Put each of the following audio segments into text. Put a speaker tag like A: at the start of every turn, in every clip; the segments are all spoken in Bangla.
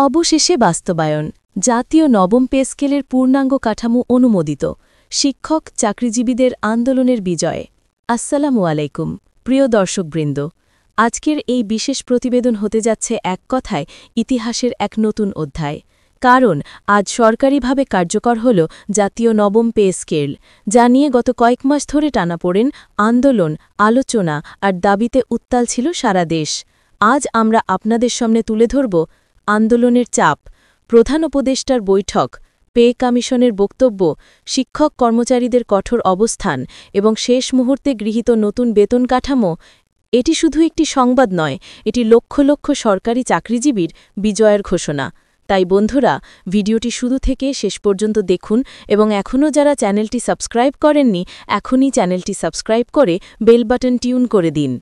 A: অবশেষে বাস্তবায়ন। জাতীয় নবম পে স্কেলের পূর্ণাঙ্গ কাঠামো অনুমোদিত। শিক্ষক চাকরিজীবীদের আন্দোলনের বিজয়। আসসালামু আলাইকুম প্রিয় দর্শকবৃন্দ, আজকের এই বিশেষ প্রতিবেদন হতে যাচ্ছে এক কথায় ইতিহাসের এক নতুন অধ্যায়। কারণ আজ সরকারিভাবে কার্যকর হল জাতীয় নবম পে স্কেল, যা নিয়ে গত কয়েক মাস ধরে টানাপোড়েন, আন্দোলন, আলোচনা আর দাবিতে উত্তাল ছিল সারা দেশ। আজ আমরা আপনাদের সামনে তুলে ধরব আন্দোলনের চাপ, প্রধান উপদেষ্টার বৈঠক, পে কমিশনের বক্তব্য, শিক্ষক কর্মচারীদের কঠোর অবস্থান এবং শেষ মুহূর্তে গৃহীত নতুন বেতন কাঠামো। এটি শুধু একটি সংবাদ নয়, এটি লক্ষ লক্ষ সরকারি চাকরিজীবীর বিজয়ের ঘোষণা। তাই বন্ধুরা, ভিডিওটি শুরু থেকে শেষ পর্যন্ত দেখুন এবং এখনও যারা চ্যানেলটি সাবস্ক্রাইব করেননি, এখনই চ্যানেলটি সাবস্ক্রাইব করে বেল বাটন টিউন করে দিন।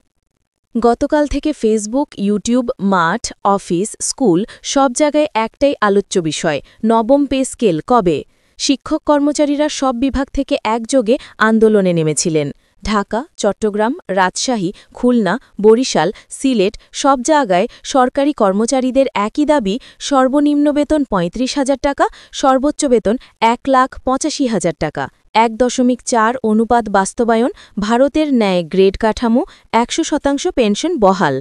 A: গতকাল থেকে ফেসবুক, ইউটিউব, মাঠ, অফিস, স্কুল সব জায়গায় একটাই আলোচ্য বিষয়, নবম পে স্কেল কবে। শিক্ষক কর্মচারীরা সব বিভাগ থেকে একযোগে আন্দোলনে নেমেছিলেন। ঢাকা, চট্টগ্রাম, রাজশাহী, খুলনা, বরিশাল, সিলেট সব জায়গায় সরকারি কর্মচারীদের একই দাবি, সর্বনিম্ন বেতন ৩৫,০০০ টাকা, সর্বোচ্চ বেতন ১,৮৫,০০০ টাকা। ১.৪ অনুপাত বাস্তবায়ন, ভারতের ন্যায় গ্রেড কাঠামো, ১০০% পেনশন বহাল।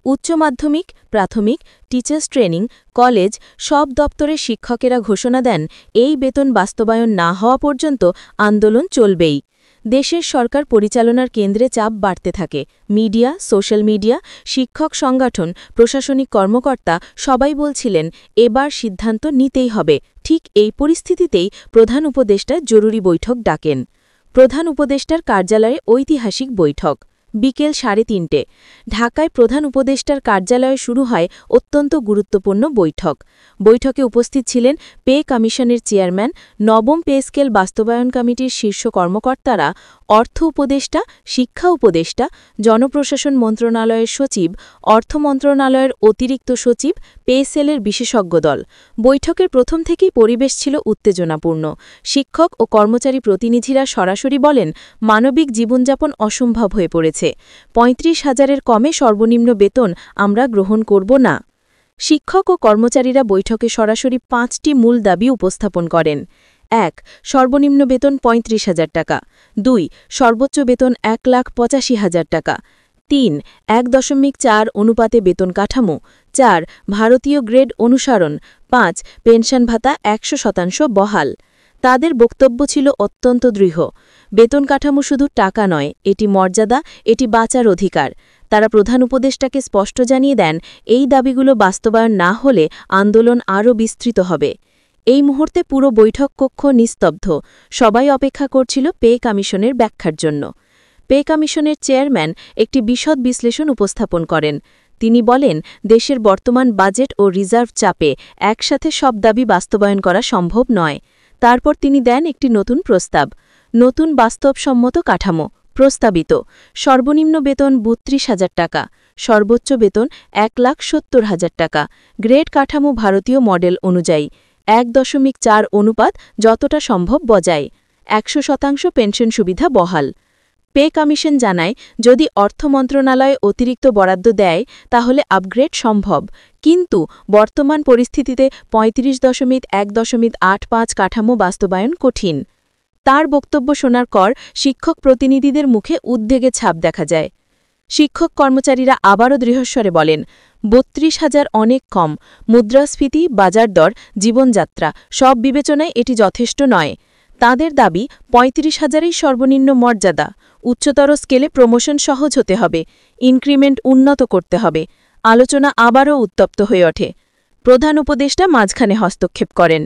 A: উচ্চ মাধ্যমিক, প্রাথমিক, টিচার্স ট্রেনিং, কলেজ সব দপ্তরে শিক্ষকেরা ঘোষণা দেন, এই বেতন বাস্তবায়ন না হওয়া পর্যন্ত আন্দোলন চলবেই। দেশের সরকার পরিচালনার কেন্দ্রে চাপ বাড়তে থাকে। মিডিয়া, সোশ্যাল মিডিয়া, শিক্ষক সংগঠন, প্রশাসনিক কর্মকর্তা সবাই বলছিলেন এবার সিদ্ধান্ত নিতেই হবে। ঠিক এই পরিস্থিতিতেই প্রধান উপদেষ্টা জরুরি বৈঠক ডাকেন। প্রধান উপদেষ্টার কার্যালয়ে ঐতিহাসিক বৈঠক। বিকেল ৩:৩০ ঢাকায় প্রধান উপদেষ্টার কার্যালয়ে শুরু হয় অত্যন্ত গুরুত্বপূর্ণ বৈঠক। বৈঠকে উপস্থিত ছিলেন পে কমিশনের চেয়ারম্যান, নবম পে স্কেল বাস্তবায়ন কমিটির শীর্ষ কর্মকর্তারা, অর্থ উপদেষ্টা, শিক্ষা উপদেষ্টা, জনপ্রশাসন মন্ত্রণালয়ের সচিব, অর্থ মন্ত্রণালয়ের অতিরিক্ত সচিব, পে সেলের বিশেষজ্ঞ দল। বৈঠকের প্রথম থেকেই পরিবেশ ছিল উত্তেজনাপূর্ণ। শিক্ষক ও কর্মচারী প্রতিনিধিরা সরাসরি বলেন, মানবিক জীবনযাপন অসম্ভব হয়ে পড়েছে। ৩৫,০০০-এর কমে সর্বনিম্ন বেতন আমরা গ্রহণ করব না। শিক্ষক ও কর্মচারীরা বৈঠকে সরাসরি ৫টি মূল দাবি উপস্থাপন করেন। ১. সর্বনিম্ন বেতন ৩৫,০০০ টাকা। ২. সর্বোচ্চ বেতন ১,৮৫,০০০ টাকা। ৩. ১.৪ অনুপাতে বেতন কাঠামো। ৪. ভারতীয় গ্রেড অনুসরণ। ৫. পেনশন ভাতা ১০০% বহাল। তাদের বক্তব্য ছিল অত্যন্ত দৃঢ়। বেতন কাঠামো শুধু টাকা নয়, এটি মর্যাদা, এটি বাঁচার অধিকার। তারা প্রধান উপদেষ্টাকে স্পষ্ট জানিয়ে দেন, এই দাবিগুলো বাস্তবায়ন না হলে আন্দোলন আরও বিস্তৃত হবে। এই মুহূর্তে পুরো বৈঠক কক্ষ নিস্তব্ধ। সবাই অপেক্ষা করছিল পে কমিশনের ব্যাখ্যার জন্য। পে কমিশনের চেয়ারম্যান একটি বিশদ বিশ্লেষণ উপস্থাপন করেন। তিনি বলেন, দেশের বর্তমান বাজেট ও রিজার্ভ চাপে একসাথে সব দাবি বাস্তবায়ন করা সম্ভব নয়। তারপর তিনি দেন একটি নতুন প্রস্তাব, নতুন বাস্তবসম্মত কাঠামো। প্রস্তাবিত সর্বনিম্ন বেতন ৩২,০০০ টাকা, সর্বোচ্চ বেতন ১,৭০,০০০ টাকা। গ্রেড কাঠামো ভারতীয় মডেল অনুযায়ী ১.৪ অনুপাত যতটা সম্ভব বজায়। ১০০% পেনশন সুবিধা বহাল। পে কমিশন জানায়, যদি অর্থ মন্ত্রণালয় অতিরিক্ত বরাদ্দ দেয় তাহলে আপগ্রেড সম্ভব, কিন্তু বর্তমান পরিস্থিতিতে ৩৫.১.৮৫ কাঠামো বাস্তবায়ন কঠিন। তার বক্তব্য শোনার পর শিক্ষক প্রতিনিধিদের মুখে উদ্বেগের ছাপ দেখা যায়। শিক্ষক কর্মচারীরা আবারও দৃঢ়স্বরে বলেন, ৩২,০০০ অনেক কম। মুদ্রাস্ফীতি, বাজার দর, জীবনযাত্রা সব বিবেচনায় এটি যথেষ্ট নয়। তাদের দাবি ৩৫,০০০-ই সর্বনিম্ন মর্যাদা। উচ্চতর স্কেলে প্রমোশন সহজ হতে হবে, ইনক্রিমেন্ট উন্নত করতে হবে। আলোচনা আবারও উত্তপ্ত হয়ে ওঠে। প্রধান উপদেষ্টা মাঝখানে হস্তক্ষেপ করেন।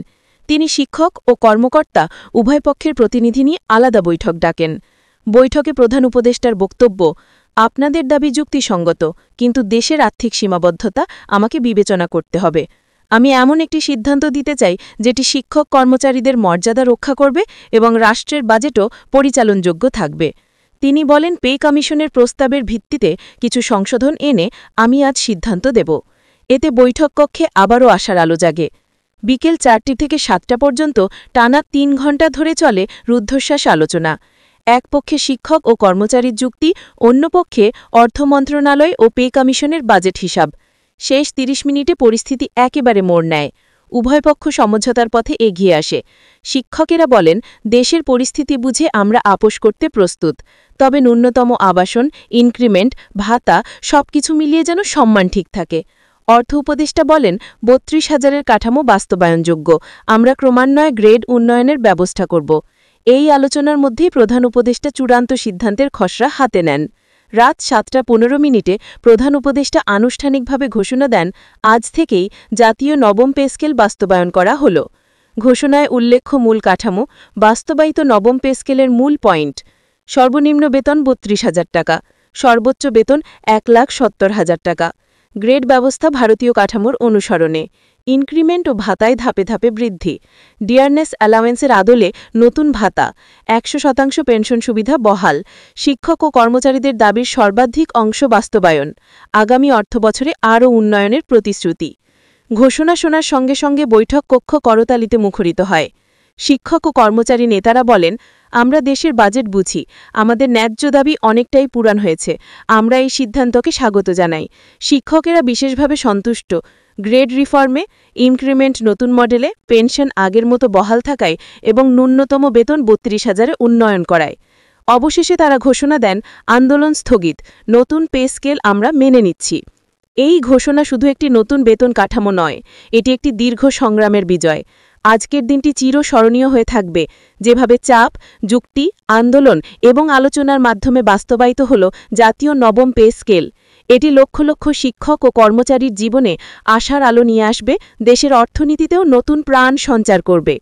A: তিনি শিক্ষক ও কর্মকর্তা উভয় পক্ষের প্রতিনিধি নিয়ে আলাদা বৈঠক ডাকেন। বৈঠকে প্রধান উপদেষ্টার বক্তব্য, আপনাদের দাবি যুক্তিসঙ্গত, কিন্তু দেশের আর্থিক সীমাবদ্ধতা আমাকে বিবেচনা করতে হবে। আমি এমন একটি সিদ্ধান্ত দিতে চাই যেটি শিক্ষক কর্মচারীদের মর্যাদা রক্ষা করবে এবং রাষ্ট্রের বাজেটও পরিচালনযোগ্য থাকবে। তিনি বলেন, পে কমিশনের প্রস্তাবের ভিত্তিতে কিছু সংশোধন এনে আমি আজ সিদ্ধান্ত দেব। এতে বৈঠক কক্ষে আবারও আশার আলো জাগে। বিকেল ৪টি থেকে ৭টা পর্যন্ত টানা ৩ ঘণ্টা ধরে চলে রুদ্ধশ্বাস আলোচনা। এক পক্ষে শিক্ষক ও কর্মচারীর যুক্তি, অন্য পক্ষে অর্থ মন্ত্রণালয় ও পে কমিশনের বাজেট হিসাব। শেষ ৩০ মিনিটে পরিস্থিতি একেবারে মোড় নেয়। উভয়পক্ষ সমঝোতার পথে এগিয়ে আসে। শিক্ষকেরা বলেন, দেশের পরিস্থিতি বুঝে আমরা আপোস করতে প্রস্তুত, তবে ন্যূনতম আবাসন, ইনক্রিমেন্ট, ভাতা সবকিছু মিলিয়ে যেন সম্মান ঠিক থাকে। অর্থ উপদেষ্টা বলেন, ৩২,০০০-এর কাঠামো বাস্তবায়নযোগ্য, আমরা ক্রমান্বয়ে গ্রেড উন্নয়নের ব্যবস্থা করব। এই আলোচনার মধ্যেই প্রধান উপদেষ্টা চূড়ান্ত সিদ্ধান্তের খসড়া হাতে নেন। রাত ৭টা ১৫ প্রধান উপদেষ্টা আনুষ্ঠানিকভাবে ঘোষণা দেন, আজ থেকেই জাতীয় নবম পে স্কেল বাস্তবায়ন করা হল। ঘোষণায় উল্লেখ্য মূল কাঠামো, বাস্তবায়িত নবম পে স্কেলের মূল পয়েন্ট: সর্বনিম্ন বেতন ৩২,০০০ টাকা, সর্বোচ্চ বেতন ১,৭০,০০০ টাকা। গ্রেড ব্যবস্থা ভারতীয় কাঠামোর অনুসরণে। ইনক্রিমেন্ট ও ভাতায় ধাপে ধাপে বৃদ্ধি। ডিয়ারনেস অ্যালাওয়েন্সের আদলে নতুন ভাতা, ১০০% পেনশন সুবিধা বহাল। শিক্ষক ও কর্মচারীদের দাবির সর্বাধিক অংশ বাস্তবায়ন। আগামী অর্থবছরে আরও উন্নয়নের প্রতিশ্রুতি। ঘোষণা শোনার সঙ্গে সঙ্গে বৈঠক কক্ষ করতালিতে মুখরিত হয়। শিক্ষক ও কর্মচারী নেতারা বলেন, আমরা দেশের বাজেট বুঝি, আমাদের ন্যায্য দাবি অনেকটাই পূরণ হয়েছে, আমরা এই সিদ্ধান্তকে স্বাগত জানাই। শিক্ষকেরা বিশেষভাবে সন্তুষ্ট। গ্রেড রিফর্মে, ইনক্রিমেন্ট নতুন মডেলে, পেনশন আগের মতো বহাল থাকায় এবং ন্যূনতম বেতন ৩২,০০০-এ উন্নয়ন করায়। অবশেষে তারা ঘোষণা দেন, আন্দোলন স্থগিত, নতুন পে স্কেল আমরা মেনে নিচ্ছি। এই ঘোষণা শুধু একটি নতুন বেতন কাঠামো নয়, এটি একটি দীর্ঘ সংগ্রামের বিজয়। আজকের দিনটি চিরস্মরণীয় হয়ে থাকবে। যেভাবে চাপ, যুক্তি, আন্দোলন এবং আলোচনার মাধ্যমে বাস্তবায়িত হল জাতীয় নবম পে স্কেল। এটি লক্ষ লক্ষ শিক্ষক ও কর্মচারীর জীবনে আশার আলো নিয়ে আসবে, দেশের অর্থনীতিতেও নতুন প্রাণ সঞ্চার করবে।